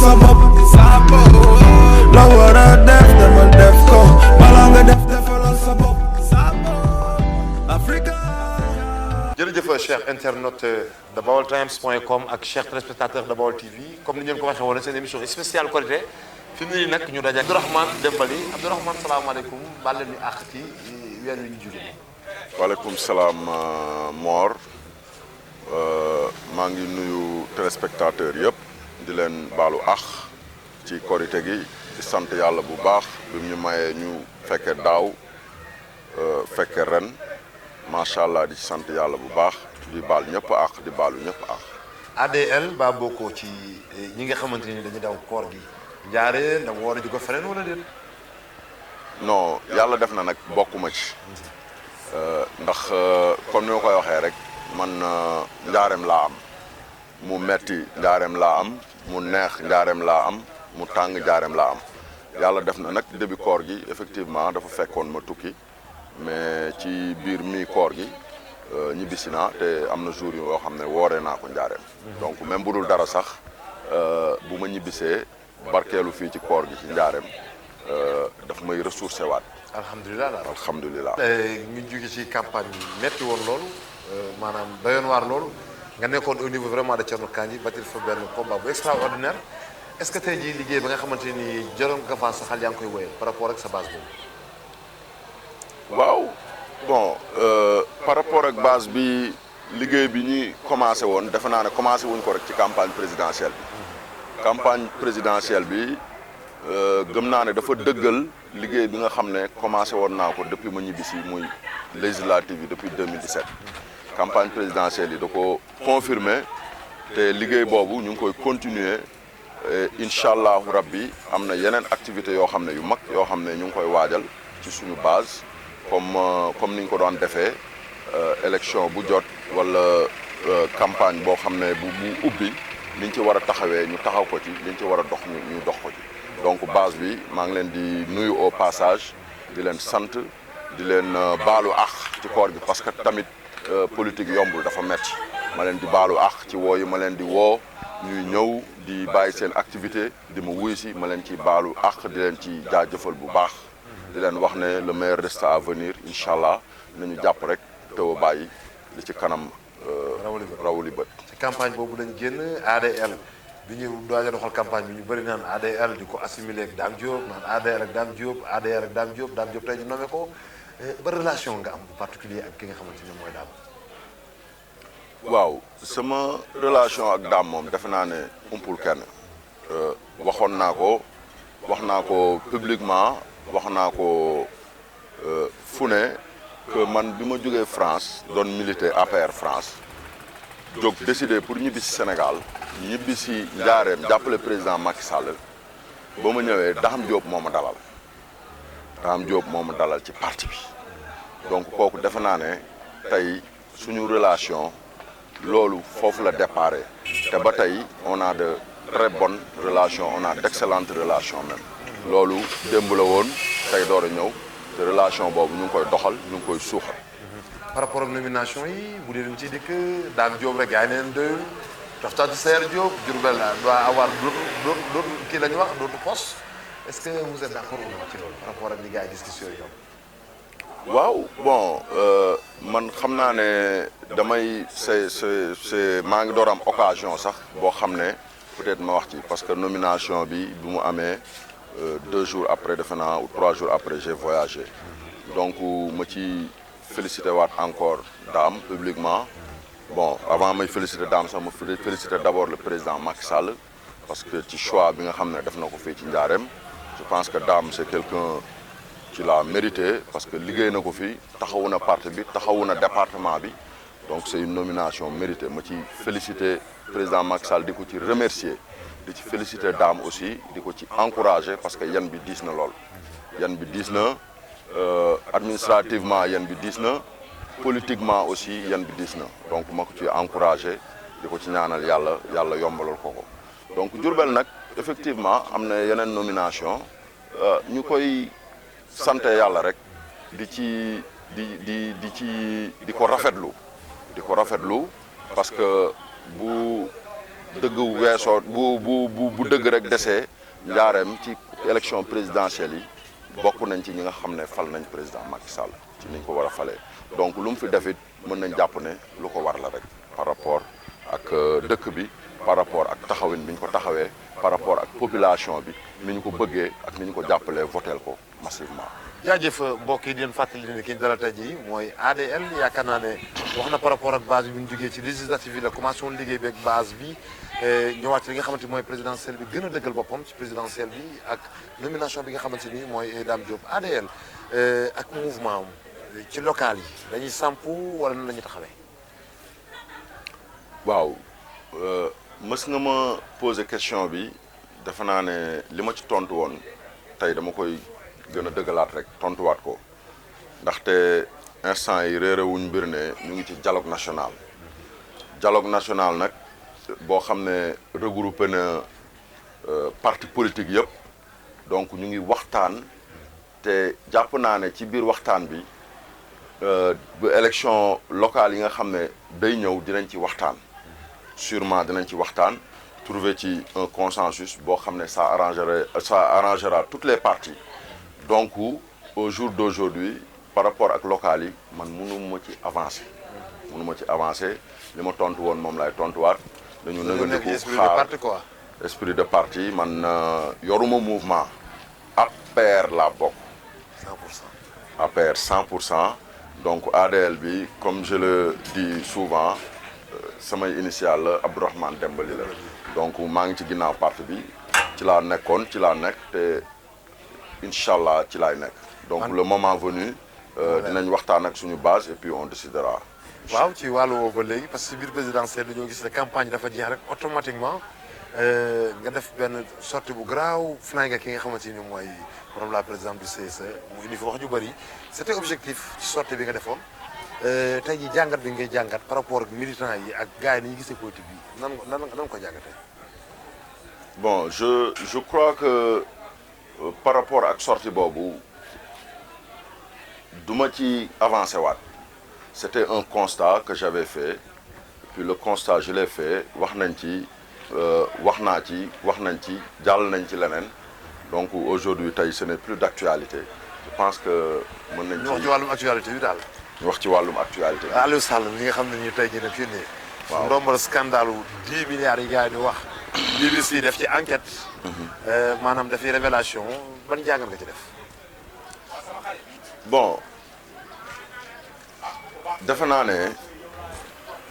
sa bopp la war a def demal def ko bala nga def defalal sa bopp Africa. jërëjëf chers internautes de baoltimes.com ak chers téléspectateurs de Baol TV comme ni ngeen ko waxee woon seen émission spéciale Korité fi mu ne nii nag ñu daje Abdourahmane Dembali Abdourahmane salaamaaleykum baal leen ñu àq ci weer wi ñu jógee. waaleykum salaam Mor maa ngi nuyu téléspectateurs yëpp di leen baalu àq ci Korité gi di sant yàlla bu baax bi ñu mayee ñu fekke daaw fekke ren macha allah di sant yàlla bu baax di baal ñëpp àq di baalu ñëpp àq. ADL ba bokkoo ci ñi nga xamante ni dañuy daw koor gi njaaree ndax war a jóge feneen wala déet. non yàlla def na nag bokkuma ci ndax comme ni ma koy waxee rek man njaareem laa am mu metti njaareem laa am mu neex njaareem laa am mu tàng njaareem laa am yàlla def na nag début koor gi effectivement dafa fekkoon ma tukki mais ci biir mi koor gi ñibbisi naa te am na jour yoo xam ne wooree naa ko njaareem donc même bu dul dara sax bu ma ñibbisee barkeelu fii ci koor gi ci njaareem daf may ressourcé waat. alhamdulilah alhamdulilah. ñu jóge ci campagne bi metti woon loolu maanaam doyoon waar loolu nga nekkoon au niveau vraiment de Thierno Kandji batir fa benn combat bu extraordinaire est-ce que tey jii liggéey ba nga xamante ni jëloon nga faa saxal yaa ngi koy wéyal par rapport ak sa base boobu. waaw bon par rapport ak base bi liggéey bi ñuy commencé woon defe naa ne commencé wuñ ko rek ci campagne présidentielle bi campagne présidentielle bi gëm naa ne dafa dëggal liggéey bi nga xam ne commencé woon naa ko depuis ma ñibbisi muy législative yi depuis 2017 campagne présidentielle yi da ko confirmer te liggéey boobu ñu ngi koy continuer incha allahu rabbi am na yeneen activités yoo xam ne yu mag yoo xam ne ñu ngi koy waajal ci suñu base comme ni ñu ko doon defee élection bu jot wala campagne boo xam ne bu ubbi liñ ci war a taxawee ñu taxaw ko ci liñ ci war a dox ñu dox ko ci donc base bi maa ngi leen di nuyu au passage di leen sant di leen baalu àq ci koor gi parce que tamit politique yombul dafa metti ma leen di baalu àq ci woo yi ma leen di woo ñuy ñëw di bàyyi seen activité di ma wuyu si ma leen ci baalu àq di leen ci jaajëfal bu baax di leen wax ne le meilleur reste à venir incha allah nañu jàpp rek teew a bàyyi li ci kanam rawuli bët ci campagne boobu lañ génn ADL bi ñu doon doxal campagne bi ñu bëri naan ADL di ko assimilé ak Dame Diop naan ADL ak Dame Diop ADL ak Dame Diop Dame Diop tey ñu nommé ko ba relation nga am bu particulier ak ki nga xamante ne mooy Dame. waaw sama relation ak Dame moom defe naa ne umpul kenn waxoon naa ko wax naa ko publiquement wax naa ko fu ne que man bi ma jógee France doon militer APR France jóg décidé pour ñibbi si Sénégal ñibbi si njaareem jàppale président Macky Sall ba ma ñëwee Dame Diop moo ma dalal Dame Diop moo ma dalal ci parti bi donc kooku defe naa ne tey suñu relation loolu foofu la déparé te ba tey on a de très bonnes relations on a d'excellentes relations même loolu démb la woon tey door a ñëw te relation boobu ñu ngi koy doxal ñu ngi koy suuxal. par rapport ak nomination yi bu dee dañ ciy dikk Dame Diop rek yaa ngi leen doyul toftal Seer Diop Diourbel doit avoir d'autres kii la ñu wax d'autres postes est-ce que vous êtes d'accord ci loolu par rapport ak li gars yi discussion yi ñoom. waaw bon man xam naa ne damay c'est maa ngi door am occasion sax boo xam ne peut-être ma wax ci parce que nomination bi mu amee 2 jours après defe naa ou 3 jours après j'ai voyagé donc ma ci félicité waat encore Dame publiquement bon avant may félicité Dame sax ma félicité d'abord le président Macky Sall parce que ci choix bi nga xam ne def na ko fii ci Njaareem je pense que Dame c'est quelqu'un qui l'a mérité parce que liggéey na ko fii taxawu na parti bi taxawu na département bi donc c'est une nomination méritée ma ci félicité président Macky Sall di ko ci remercier di ci félicité Dame aussi di ko ci encourager parce que yan bi diis na lool yan bi diis na administrativement yan bi diis na politiquement aussi yan bi diis na donc ma ko ci encourager di ko ci ñaanal yàlla yombalal ko ko donc Diourbel nag effectivement am na yeneen nomination ñu koy sante yàlla rek di ko rafetlu parce que bu dëgg weesoo bu dëgg rek desee njaareem ci élection présidentielle yi bokk nañ ci ñi nga xam ne fal nañ président Macky Sall ci niñ ko war a falee donc lu mu fi defit mën nañ jàpp ne lu ko war la rek par rapport ak dëkk bi par rapport ak taxawin bi ñu ko taxawee par rapport ak population bi ni ñu ko bëggee ak ni ñu ko jàppalee voteel ko massivement. jaajëf mbokk yi di leen fàttali ne ki ñu dalal tey jii mooy ADL yaakaar naa ne wax na par rapport ak base bi ñu jógee ci législative yi la commencé woon liggéey bi ak base bi ñëwaat ci li nga xamante mooy présidentielle bi gën a dëggal boppam ci présidentielle bi ak nomination bi nga xamante ni mooy Dame Diop ADL ak mouvement ci local yi dañuy sampu wala nan la ñuy taxawee. waaw mës nga ma poser question bi defe naa ne li ma ci tontu woon tey dama koy gën a dëggalaat rek tontuwaat ko ndaxte instant yi réerewuñ mbir ne ñu ngi ci dialogue national nag boo xam ne regroupé na parti politique yëpp donc ñu ngi waxtaan te jàpp naa ne ci biir waxtaan bi bu élection locale yi nga xam ne day ñëw dinañ ci waxtaan sûrement dinañ ci waxtaan trouver ci un consensus boo xam ne ça arrangera toutes les parties donc au jour d'aujourd'hui par rapport ak local yi man mënuma ci avancer li ma tontu woon moom lay tontuwaat dañu nëgandiku xaar esprit de parti man yoruma mouvement APR laa bokk 100% APR 100% donc ADL bi comme je le dis souvent samay initial la Abdourahmane Dembali la donc maa ngi ci ginnaaw parti bi ci laa nekkoon ci laa nekk te incha allah ci laay nekk donc le moment venu dinañ waxtaan ak suñu base et puis on décidera. waaw ci wàllu woowu ba léegi parce que biir présidentielle dañoo gis ne campagne dafa jeex rek automatiquement nga def benn sortie bu garaaw flingue ki nga xamante ni mooy borom la présidente du CSE mu indi fi wax ju bëri c'était objectif ci sortie bi nga defoon tey jii jàngat bi ngay jàngat par rapport ak militants yi ak gars yi ni ñu gisee politique bi nan ko jàngatee. bon je crois que par rapport ak sortie boobu duma ci avancé waat c'était un constat que j'avais fait puis le constat je l'ai fait wax nañ ci wax nañ ci jàll nañ ci leneen donc aujourd'hui tey ce n'est plus d'actualité je pense que mën nañ ci wax ci wàllum actualité bi daal. wax ci wàllum actualité bi. Aliou Sall mi nga xam ne ñu tey jii nag fii nii. waaw ndombal scandale wu 10 milliards yi gars yi di wax. BBC def ci enquête. maanaam dafay révélation ban jàngat nga ci def. bon defe naa ne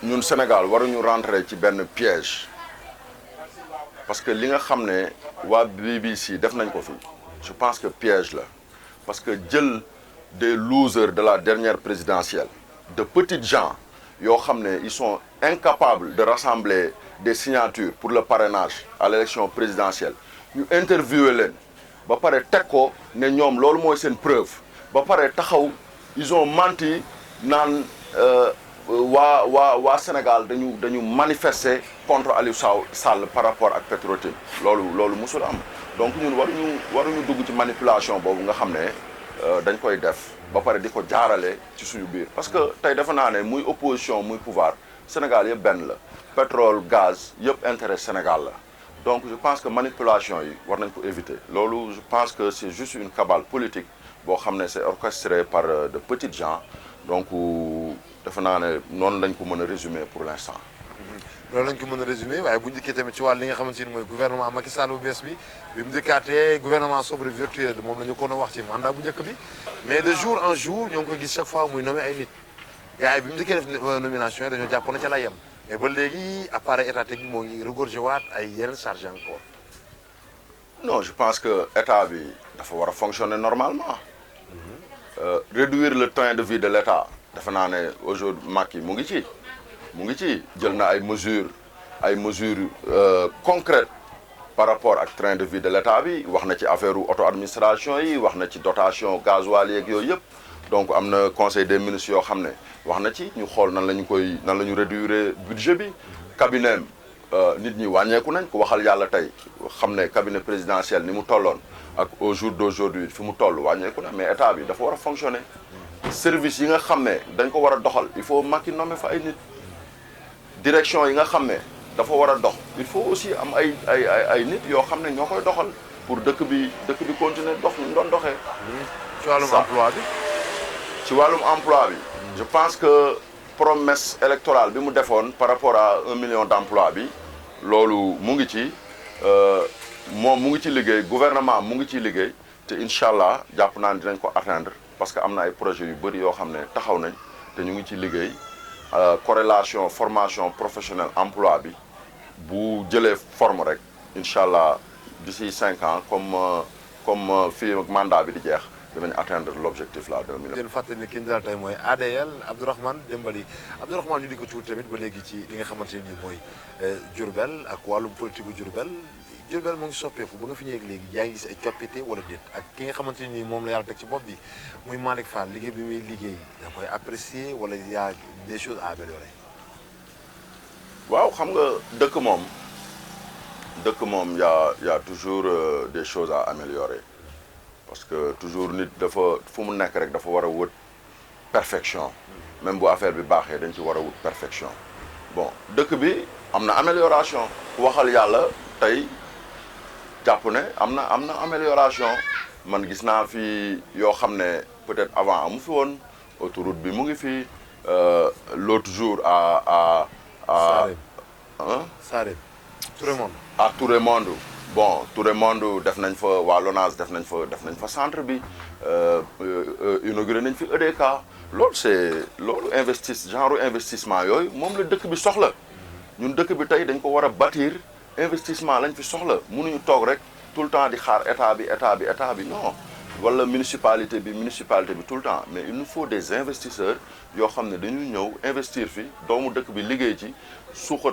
ñun Sénégal waruñu rentrer ci benn piège parce que li nga xam ne waa BBC def nañ ko fi je pense que piège la parce que jël des losers de la dernière présidentielle de petites gens yoo xam ne ils sont incapables de rassembler des signatures pour le parrainage à l'élection présidentielle ñu interviewer leen ba pare teg ko ne ñoom loolu mooy seen preuve ba pare taxaw ils ont menti naan waa Sénégal dañu manifester contre Aliou Sall par rapport ak Petro-Tim loolu musul am donc ñun waruñu dugg ci manipulation boobu nga xam ne dañ koy def ba pare di ko jaarale ci suñu biir parce que tey defe naa ne muy opposition muy pouvoir Sénégal yëpp benn la pétrole gaz yëpp intérêt Sénégal la donc je pense que manipulation yi war nañ ko éviter loolu je pense que c'est juste une cabale politique boo xam ne c'est orchestré par de petites gens donc defe naa ne noonu lañ ko mën a résumer pour l'instant. loolu lañ ko mën a résumer waaye bu njëkkee tamit ci wàll li nga xamante ni mooy gouvernement Macky Sall bu bees bi mu njëkkaatee gouvernement sobre vertueux moom la ñu ko wax ci mandat bu njëkk bi mais de jour en jour ñoo ngi koy gis chaque fois muy nommé ay nit gars yi bi mu njëkkee def nomination yi dañoo jàppoon na ca la yem mais ba léegi appareil étatique bi moo ngi regorgé waat ay yeneen charge encore. non je pense que état bi dafa war a fonctionner normalement. Réduire le train de vie de l'état defe naa ne aujourd'hui Macky mu ngi ci jël na ay mesures concrètes par rapport ak train de vie de l'état bi wax na ci affaire auto administration yi wax na ci dotation gasoil yeeg yooyu yëpp donc am na conseil des ministres yoo xam ne wax na ci ñu xool nan la ñu réduire budget bi cabinet nit ñi wàññeeku nañ ko waxal yàlla tey xam ne cabinet présidentiel ni mu tolloon ak au jour d'aujourd'hui fi mu toll wàññeeku na mais état bi dafa war a fonctionner service yi nga xam ne dañ ko war a doxal il faut Macky nommer fa ay nit direction yi nga xam ne dafa war a dox il faut aussi am ay nit yoo xam ne ñoo koy doxal pour dëkk bi continuer dox ñu doon doxee. ci wàllum emploi bi. ci wàllum emploi bi. je pense que promesse électorale bi mu defoon par rapport à 1 million d'emplois bi loolu mu ngi ci moom mu ngi ci liggéey gouvernement mu ngi ciy liggéey te incha allah jàpp naa ne dinañ ko atteindre parce que am na ay projets yu bëri yoo xam ne taxaw nañ te ñu ngi ci liggéey corrélation formation professionnelle emploi bi bu jëlee forme rek incha allah d'ici 5 ans comme fii mandat bi di jeex dinañ atteindre l'objectif là 2 millions. ngeen fàttali ne ki ñu dalal tey mooy ADL Abdourahmane Dembally Abdourahmane ñu di ko tuuti tamit ba léegi ci li nga xamante ne nii mooy Diourbel ak wàllum politique bu Diourbel mu ngi soppeeku ba nga fi ñëwee léegi yaa ngi gis ay coppite wala déet ak ki nga xamante ne nii moom la yàlla teg ci bopp bi muy Malick Fall liggéey bi muy liggéey da koy apprécier wala y a des choses à améliorer. waaw xam nga dëkk moom y a toujours des choses à améliorer. parce que toujours nit dafa fu mu nekk rek dafa war a wut perfection même bu affaire bi baaxee dañ ci war a wut perfection bon dëkk bi am na amélioration waxal yàlla tey jàpp ne am na amélioration man gis naa fi yoo xam ne peut-être avant amu fi woon autoroute bi mu ngi fi l'autre jour à Sarène Touré-Monde à Touré-Monde bon Touré-Monde def nañ fa waa LONASE def nañ fa centre bi inauguré nañ fi EDK loolu genre investissement yooyu moom la dëkk bi soxla ñun dëkk bi tey dañ ko war a bâtir investissement lañ fi soxla mënuñu toog rek tout le temps di xaar état bi non wala municipalité bi tout le temps mais il nous faut des investisseurs yoo xam ne dañuy ñëw investir fi doomu dëkk bi liggéey ci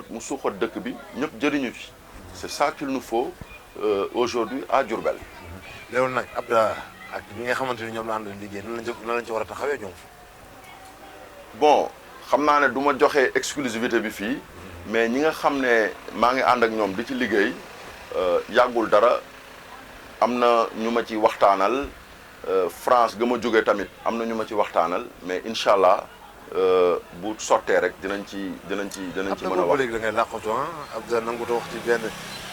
mu suuxat dëkk bi ñëpp jëriñu ci c'est ça qu'il nous faut aujourd'hui à Diourbel. loolu nag Abda ak ñi nga xamante ni ñoom la àndal liggéey nan lañ ci war a taxawee ñoom. bon xam naa ne du ma joxe exclusivité bi fii mais ñi nga xam ne maa ngi ànd ak ñoom di ci liggéey yàggul dara am na ñu ma ci waxtaanal France ga ma jógee tamit am na ñu ma ci waxtaanal mais incha allah bu sottee rek dinañ ci mën a wax. léegi da ngay làqatu Abda nanguta wax ci benn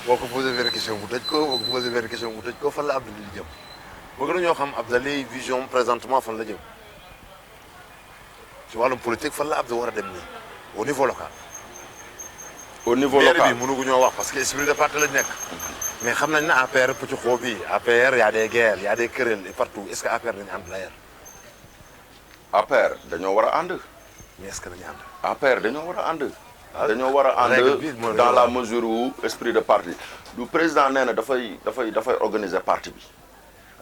boo ko posé benn question bu tëj ko boo ko posé benn question bu tëj ko fan la Abda li jëm bëgg nañoo xam Abda liy vision présentement fan la jëm ci wàllum politique fan la Abda war a dem nii au niveau local. au niveau local bi mënugu ñoo wax parce que esprit de parti lañ nekk mais xam nañ ne APR pëcc xoo bi APR y a des guerres y a des querelles et partout est-ce que APR dañu ànd d'ailleurs. APR dañoo war a ànd. mais est-ce que dañu ànd. APR dañoo war a ànd. dañoo war a ànd dans la mesure où esprit de parti du président nee na dafay organiser parti bi.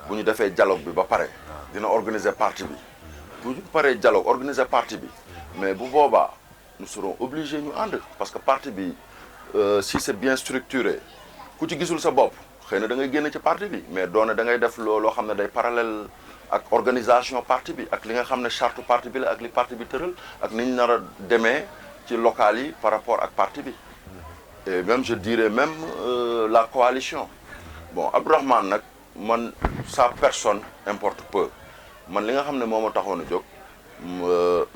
bu ñu defee dialogue bi ba pare. dina organiser parti bi. bu ñu paree dialogue organiser parti bi. mais bu boobaa nous serons obligés ñu ànd parce que parti bi si c'est bien structuré ku ci gisul sa bopp xëy na da ngay génn ci parti bi mais doone da ngay def loo xam ne day parallèle ak organisation parti bi ak li nga xam ne charte parti bi la ak li parti bi tëral ak ni ñu nar a demee ci local yi par rapport ak parti bi et même je dirais même la coalition bon Abdourahmane nag man sa personne importe peu man li nga xam ne moo ma taxoon a jóg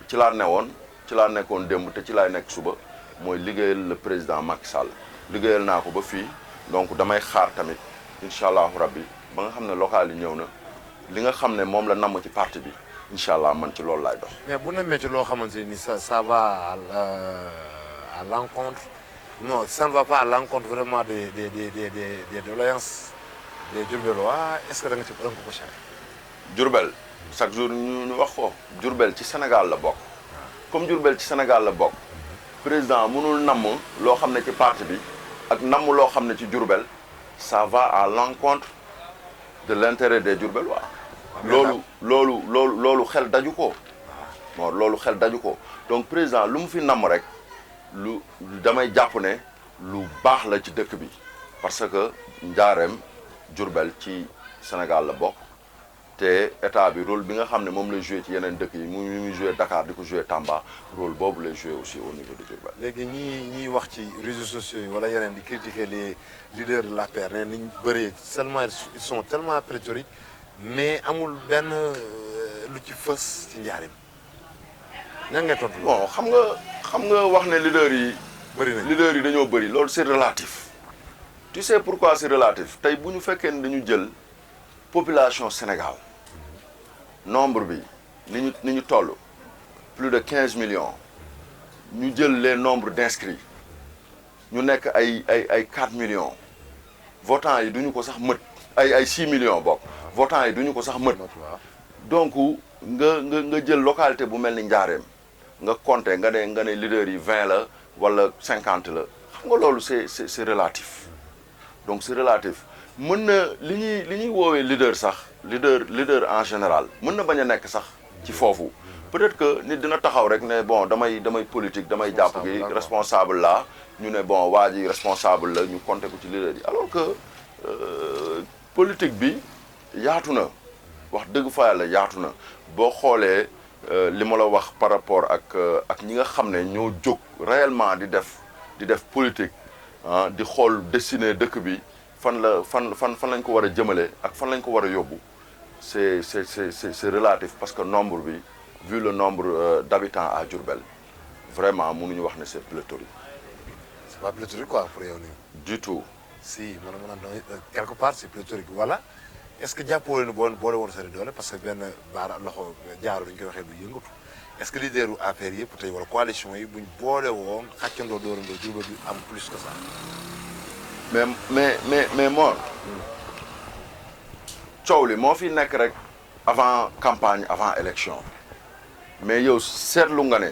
ci laa nekkoon démb te ci laay nekk suba mooy liggéeyal le président Macky Sall liggéeyal naa ko ba fii donc damay xaar tamit incha allahu rabbi ba nga xam ne local yi ñëw na li nga xam ne moom la namm ci parti bi incha allah man ci loolu laay dox. mais bu nemmee ci loo xamante ni ça va à l'encontre non ça ne va pas à l'encontre vraiment des doléances des Diourbellois est-ce que da nga ci ko cher. Diourbel chaque jour ñu wax ko Diourbel ci Sénégal la bokk. comme Diourbel ci Sénégal la bokk président mënul namm loo xam ne ci parti bi ak namm loo xam ne ci Diourbel ça va à l'encontre de l'intérêt des Diourbellois loolu xel daju ko bon loolu xel daju ko donc président lu mu fi namm rek lu damay jàpp ne lu baax la ci dëkk bi parce que njaareem Diourbel ci Sénégal la bokk te état bi rôle bi nga xam ne moom lay joué ci yeneen dëkk yi mu ngi joué Dakar di ko joué Tamba rôle boobu lay joué aussi au niveau de Diourbel. léegi ñiy wax ci réseaux sociaux yi wala yeneen di critiquer les leaders de l'APR ne ni ñu bëree seulement ils sont tellement pléthoriques mais amul benn lu ci fës ci njaarim nan ngay tontu. bon xam nga wax ne leaders yi leader yi dañoo bëri loolu c'est relatif. Tu sais pourquoi c'est relatif tey bu ñu fekkee ne dañu jël population Sénégal nombre bi ni ñu toll plus de 15 millions ñu jël les nombres d'inscrits ñu nekk ay 4 millions votants yi duñu ko sax mët ay 6 millions bokk votants yi duñu ko sax mët donc nga jël localité bu mel ni Njaareem nga compter nga ne leader yi 20 la wala 50 la xam nga loolu c'est relatif donc c'est relatif mën na li ñuy woowee leader sax leader en général mën na bañ a nekk sax ci foofu peut-être que nit dina taxaw rek ne bon damay politique damay jàpp gi responsable la ñu ne bon waa ji responsable la ñu compter ko ci leader yi alors que politique bi yaatu na wax dëgg fa yàlla yaatu na boo xoolee li ma la wax par rapport ak ñi nga xam ne ñoo jóg réellement di def politique ah di xool destiné dëkk bi fan lañ ko war a jëmale ak fan lañ ko war a yóbbu c'est relatif parce que nombre bi vu le nombre d'habitants à Diourbel vraiment mënuñu wax ne c'est pléthorique. C'est pas pléthorique quoi pour yow nii. Du tout. si quelque part c'est pléthorique voilà. Est-ce que jàppoo leen boole woon seen doole parce que benn baara loxo jaaru dañu koy waxee du yëngatu est-ce que leaderu APR yëpp tey wala coalition yi buñ boole woon xàccandoo dóorandoo Diourbel bi am plus que ça. mais Mor coow li moo fi nekk rek avant campagne avant élection mais yow seetlu nga ne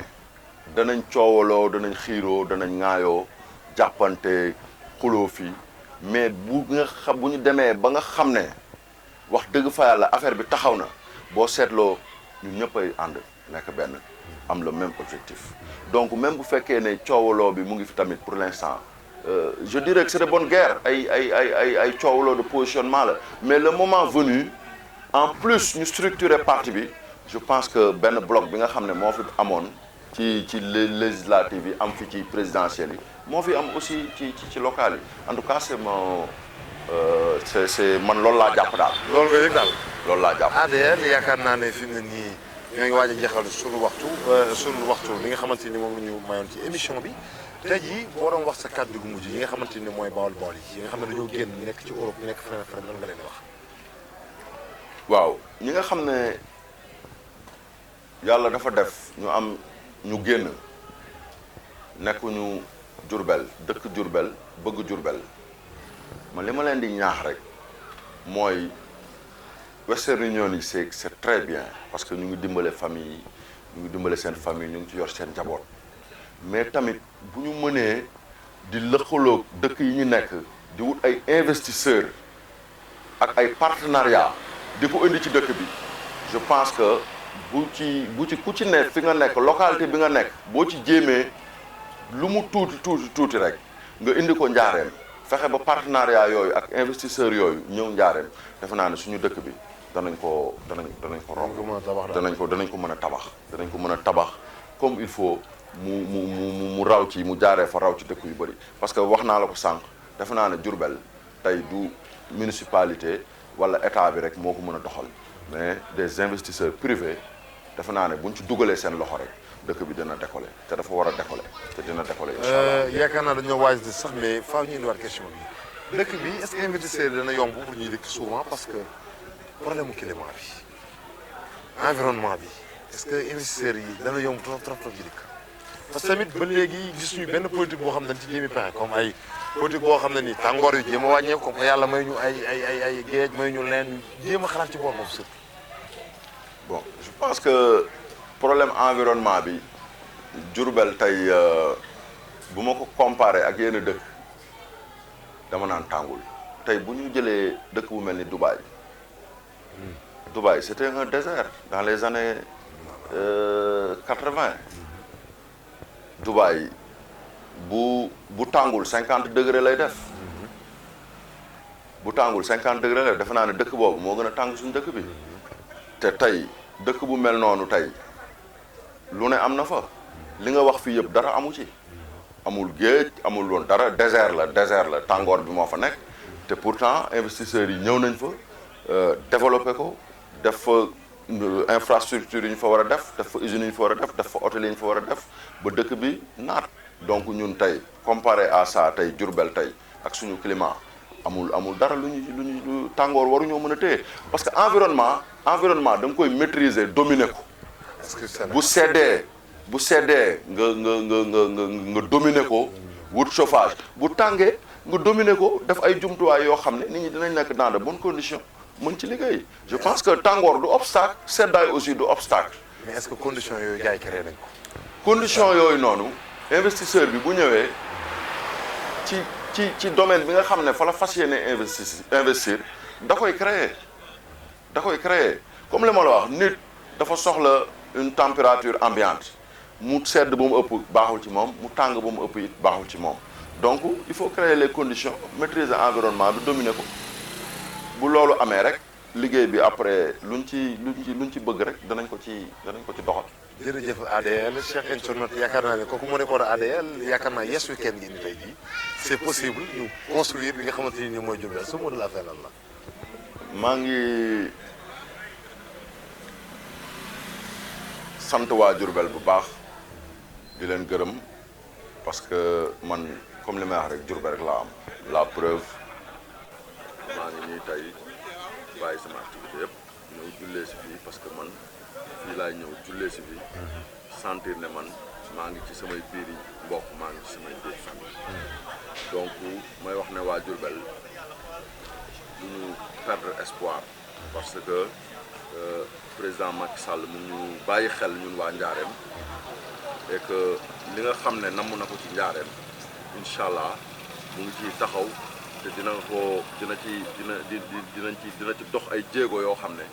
danañ coowaloo danañ xiiroo danañ ŋaayoo jàppante xuloo fi mais bu ñu demee ba nga xam ne wax dëgg fa yàlla affaire bi taxaw na boo seetloo ñun ñëpp ay ànd nekk benn am le même objectif donc même bu fekkee ne coowaloo bi mu ngi fi tamit pour l'instant je dirais que c'est de bonne guerre ay coowaloo de positionnement la mais le moment venu en plus ñu structurer parti bi je pense que benn bloc bi nga xam ne moo fi amoon ci législative yi am fi ci présidentielles yi moo fi am aussi ci local yi en tout cas c'est man loolu laa jàpp daal. loolu nga yëg daal. loolu laa jàpp. ADR yaakaar naa ne fi mu ne nii ñoo ngi waaj a jeexal sunu waxtu li nga xamante ni moom la ñu mayoon ci émission bi tey jii boo doon wax sa kàddu gu mujj yi nga xamante ni mooy bawol yi nga xam ne dañoo génn nekk ci Europe nekk feneen lan nga leen wax. waaw ñi nga xam ne yàlla dafa def ñu génn nekkuñu Diourbel dëkk Diourbel bëgg Diourbel man li ma leen di ñaax rek mooy Western Union yi c'est très bien parce que ñu ngi dimbale famille yi ñu ngi dimbale seen famille ñu ngi ci yor seen njaboot mais tamit bu ñu mënee di lëkkaloo dëkk yi ñu nekk di wut ay investisseurs ak ay partenariats di ko indi ci dëkk bi je pense que ku ci ne fi nga nekk localité bi nga nekk boo ci jéemee lu mu tuuti rek nga indi ko Njaareem fexe ba partenariat yooyu ak investisseurs yooyu ñëw Njaareem defe naa ne suñu dëkk bi danañ ko romb danañ ko mën a tabax comme il faut mu raw ci mu jaaree fa raw ci dëkk yu bëri parce que wax naa la ko sànq defe naa ne Diourbel tey du municipalité wala état bi rek moo ko mën a doxal mais des investisseurs privés defe naa ne buñ ci dugalee seen loxo rek dëkk bi dina décoller te dafa war a décoller te dina décoller incha allah. yaakaar naa dañoo waaj sax mais faaw ñu indiwaat question bi dëkk bi est-ce que investisseurs dana yomb pour ñuy dëkk souvent parce que problème mu climat bi environnement bi est-ce que investisseurs yi dana yomb trop ci dëkk parce que tamit ba léegi gisuñu benn politique boo xam ne dañ ci jéemi pexe comme ay politique boo xam ne nii tàngoor yu jéem a wàññeeku comme que yàlla may ñu ay géej may ñu leen jéem a xalaat ci boor boobu surtout. bon je pense que problème environnement bi Diourbel tey bu ma ko comparé ak yenn dëkk dama naan tàngul tey bu ñu jëlee dëkk bu mel ni Dubaï c'était un désert dans les années 80 Dubaï bu tàngul 50 degré lay def bu tàngul 50 degré lay def defe naa ne dëkk boobu moo gën a tàng suñu dëkk bi te tey dëkk bu mel noonu tey lu ne am na fa li nga wax fii yëpp dara amu ci amul géej amul woon dara désert la tàngoor bi moo fa nekk te pourtant investisseurs yi ñëw nañ fa développé ko def fa infrastructure yi ñu fa war a def fa usines yi ñu fa war a def fa hôtel yi ñu fa war a def ba dëkk bi naat donc ñun tey comparé à ça tey Diourbel tey ak suñu climat amul dara lu tàngoor waruñoo mën a téye parce que environnement da nga koy maîtriser dominer ko. bu seddee nga dominer ko wut chauffage bu tàngee nga dominer ko def ay jumtuwaay yoo xam ne nit ñi dinañ nekk dans de bonnes conditions mën ci liggéey. je pense que tàngoor du obstacle seddaay aussi du obstacle. mais est-ce que conditions yooyu gars yi créé nañ ko. conditions yooyu noonu investisseur bi bu ñëwee ci domaine bi nga xam ne fa la fas yéene investir da koy créer comme li ma la wax nit dafa soxla une température ambiante mu sedd ba mu ëpp baaxul ci moom mu tàng ba mu ëpp it baaxul ci moom donc il faut créer les conditions maîtriser environnement bi dominer ko bu loolu amee rek liggéey bi après luñ ci bëgg rek danañ ko ci doxal. jërëjëf ADL Cheikh Internet yaakaar naa ne kooku moo nekkoon ADL yaakaar naa Yes Weekend gi ni tey jii c'est possible ñu construire li nga xamante ni mooy Diourbel su mot de la fin lan la. maa ngi sant waa Diourbel bu baax di leen gërëm parce que man comme li may wax rek Diourbel rek laa am la preuve maa ngi nii tey bàyyi sama activité yëpp ñëw jullee si fii parce que man fii laay ñëw jullee si fii sentir ne man maa ngi ci samay biir yi mbokk maa ngi ci samay biir famille donc may wax ne waa Diourbel du ñu perdre espoir parce que président Macky Sall mu ñu bàyyi xel ñun waa Njaareem et que li nga xam ne namm na ko ci Njaareem incha allah mu ngi ciy taxaw te dina ci dox ay jéego yoo xam ne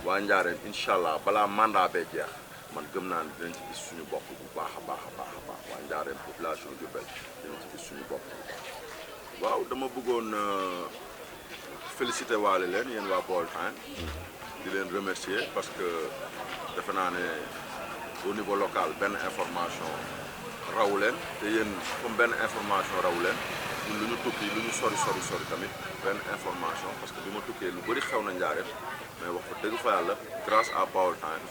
waa Njaareem incha allah balaa mandat bee jeex man gëm naa ne dinañ ci gis suñu bopp bu baax a baax waa Njaareem population Diourbel dinañ ci gis suñu bopp bu baax. waaw dama bëggoon féliciter waale leen yéen waa Baol Times di leen remercier parce que defe naa ne au niveau local benn information rawu leen te yéen comme benn information rawu leen ñun lu ñu tukki lu ñu sori tamit benn information parce que bi ma tukkee lu bëri xew na Njaareem mais wax fa dëgg fa yàlla grâce à Baol Times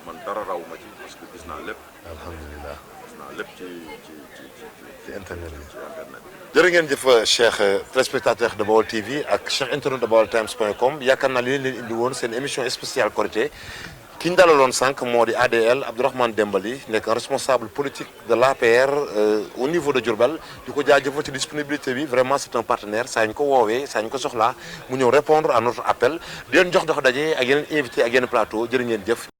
man dara raw ma ci parce que gis naa lépp. alhamdulilah gis naa lépp ci internet bi. jërë ngeen jëf Cheikh téléspectateur de Baol TV ak Cheikh internet de baoltimes.com yaakaar naa li leen indi woon seen émission spéciale Korité ki ñu dalaloon sànq moo di ADL Abdourahmane Dembali nekk un responsable politique de l'APR au niveau de Diourbel di ko jaajëfal ci disponibilité bi vraiment c'est un partenaire saa ñu ko woowee saa ñu ko soxlaa mu ñëw répondre à notre appel di leen jox daje ak yeneen invité ak yeneen plateau jërë ngeen jëf.